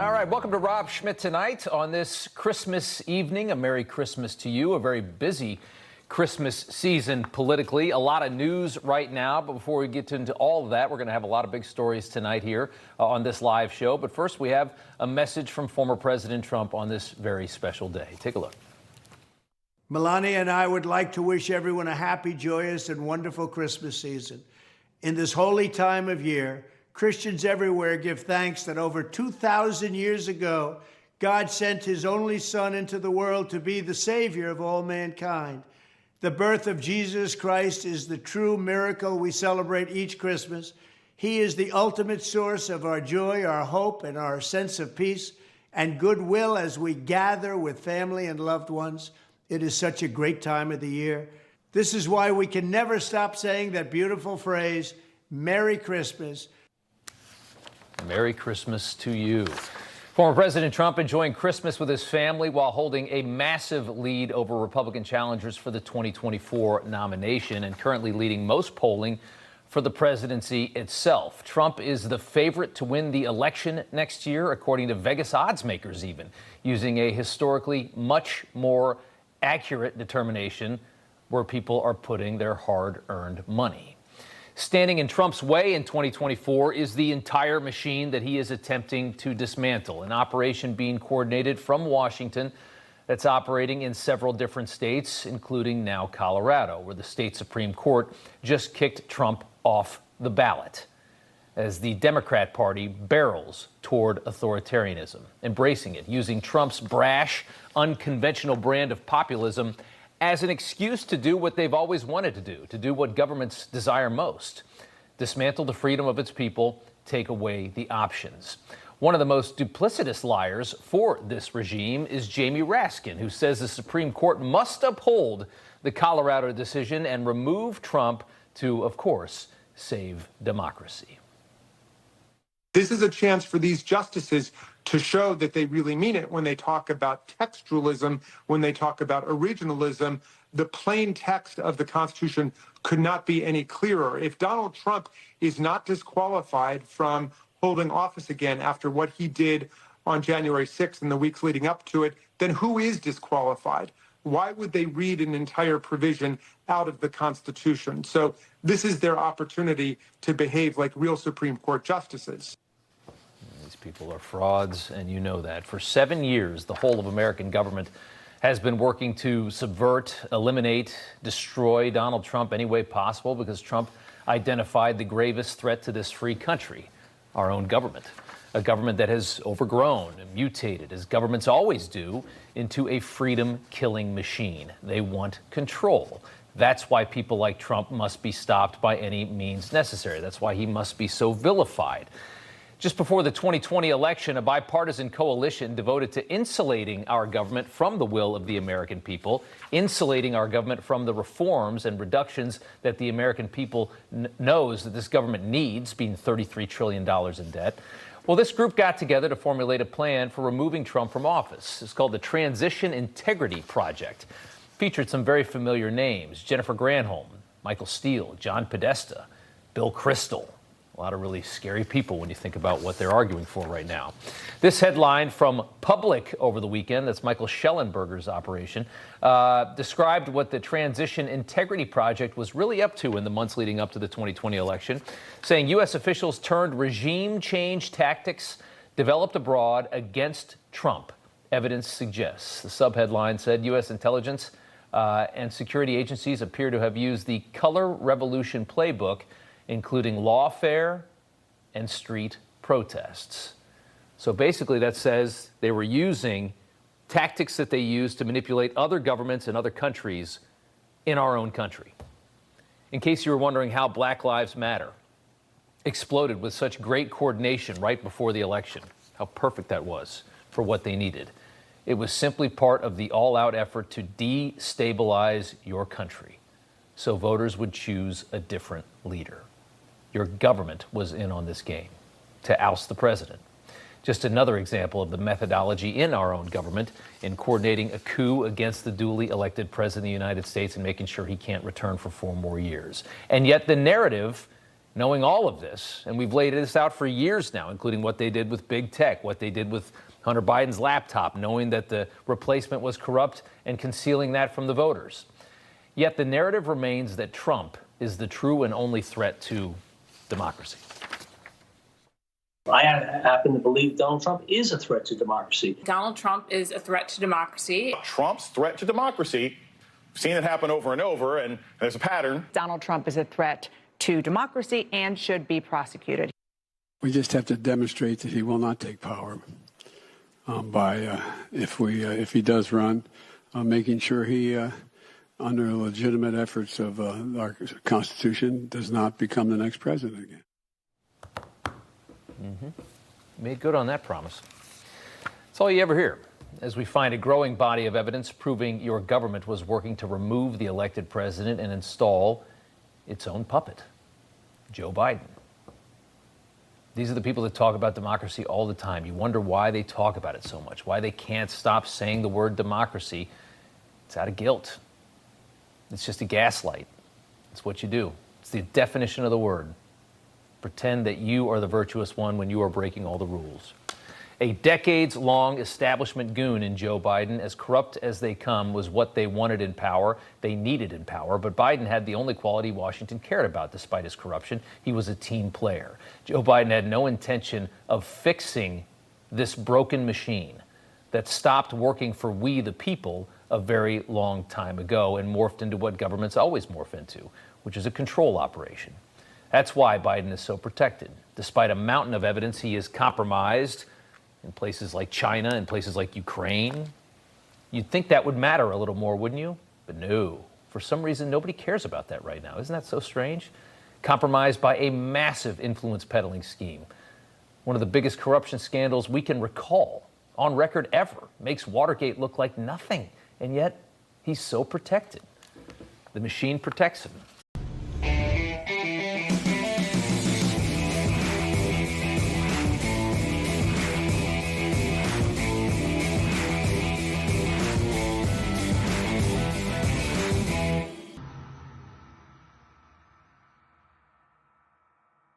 All right, welcome to Rob Schmitt Tonight on this Christmas evening. A Merry Christmas to you. A very busy Christmas season politically. A lot of news right now. But before we get into all of that, we're going to have a lot of big stories tonight here on this live show. But first, we have a message from former President Trump on this very special day. Take a look. Melania and I would like to wish everyone a happy, joyous, and wonderful Christmas season. In this holy time of year, Christians everywhere give thanks that over 2,000 years ago, God sent his only Son into the world to be the Savior of all mankind. The birth of Jesus Christ is the true miracle we celebrate each Christmas. He is the ultimate source of our joy, our hope, and our sense of peace and goodwill as we gather with family and loved ones. It is such a great time of the year. This is why we can never stop saying that beautiful phrase, Merry Christmas. Merry Christmas to you. Former President Trump enjoying Christmas with his family while holding a massive lead over Republican challengers for the 2024 nomination and currently leading most polling for the presidency itself. Trump is the favorite to win the election next year, according to Vegas odds makers even, using a historically much more accurate determination where people are putting their hard-earned money. Standing in Trump's way in 2024 is the entire machine that he is attempting to dismantle, an operation being coordinated from Washington that's operating in several different states, including now Colorado, where the state Supreme Court just kicked Trump off the ballot as the Democrat Party barrels toward authoritarianism, embracing it, using Trump's brash, unconventional brand of populism as an excuse to do what they've always wanted to do what governments desire most: dismantle the freedom of its people, take away the options. One of the most duplicitous liars for this regime is Jamie Raskin, who says the Supreme Court must uphold the Colorado decision and remove Trump to, of course, save democracy. This is a chance for these justices to show that they really mean it when they talk about textualism, when they talk about originalism. The plain text of the Constitution could not be any clearer. If Donald Trump is not disqualified from holding office again after what he did on January 6th and the weeks leading up to it, then who is disqualified? Why would they read an entire provision out of the Constitution? So this is their opportunity to behave like real Supreme Court justices. These people are frauds, and you know that. For 7 years, the whole of American government has been working to subvert, eliminate, destroy Donald Trump any way possible because Trump identified the gravest threat to this free country, our own government. A government that has overgrown and mutated, as governments always do, into a freedom-killing machine. They want control. That's why people like Trump must be stopped by any means necessary. That's why he must be so vilified. Just before the 2020 election, a bipartisan coalition devoted to insulating our government from the will of the American people, insulating our government from the reforms and reductions that the American people knows that this government needs, being $33 trillion in debt. Well, this group got together to formulate a plan for removing Trump from office. It's called the Transition Integrity Project. Featured some very familiar names: Jennifer Granholm, Michael Steele, John Podesta, Bill Kristol. A lot of really scary people when you think about what they're arguing for right now. This headline from Public over the weekend, that's Michael Schellenberger's operation, described what the Transition Integrity Project was really up to in the months leading up to the 2020 election, saying U.S. officials turned regime change tactics developed abroad against Trump. Evidence suggests. The subheadline said U.S. intelligence and security agencies appear to have used the Color Revolution playbook, including lawfare and street protests. So basically that says they were using tactics that they used to manipulate other governments and other countries in our own country. In case you were wondering how Black Lives Matter exploded with such great coordination right before the election, how perfect that was for what they needed. It was simply part of the all-out effort to destabilize your country so voters would choose a different leader. Your government was in on this game to oust the president. Just another example of the methodology in our own government in coordinating a coup against the duly elected president of the United States and making sure he can't return for 4 more years. And yet the narrative Knowing all of this, and we've laid this out for years now, including what they did with big tech, what they did with Hunter Biden's laptop, knowing that the replacement was corrupt and concealing that from the voters. Yet the narrative remains that Trump is the true and only threat to democracy. I happen to believe Donald Trump is a threat to democracy. Donald Trump is a threat to democracy. Trump's threat to democracy. We've seen it happen over and over, and there's a pattern. Donald Trump is a threat to democracy and should be prosecuted. We just have to demonstrate that he will not take power if he does run, making sure he, under legitimate efforts of our Constitution, does not become the next president again. Made good on that promise. That's all you ever hear, as we find a growing body of evidence proving your government was working to remove the elected president and install its own puppet, Joe Biden. These are the people that talk about democracy all the time. You wonder why they talk about it so much, why they can't stop saying the word democracy. It's out of guilt. It's just a gaslight. It's what you do. It's the definition of the word. Pretend that you are the virtuous one when you are breaking all the rules. A decades-long establishment goon in Joe Biden, as corrupt as they come, was what they wanted in power, they needed in power, but Biden had the only quality Washington cared about despite his corruption. He was a team player. Joe Biden had no intention of fixing this broken machine that stopped working for we the people a very long time ago and morphed into what governments always morph into, which is a control operation. That's why Biden is so protected. Despite a mountain of evidence, he is compromised in places like China and places like Ukraine. You'd think that would matter a little more, wouldn't you? But no. For some reason, nobody cares about that right now. Isn't that so strange? Compromised by a massive influence peddling scheme. One of the biggest corruption scandals we can recall on record ever. Makes Watergate look like nothing. And yet, he's so protected. The machine protects him.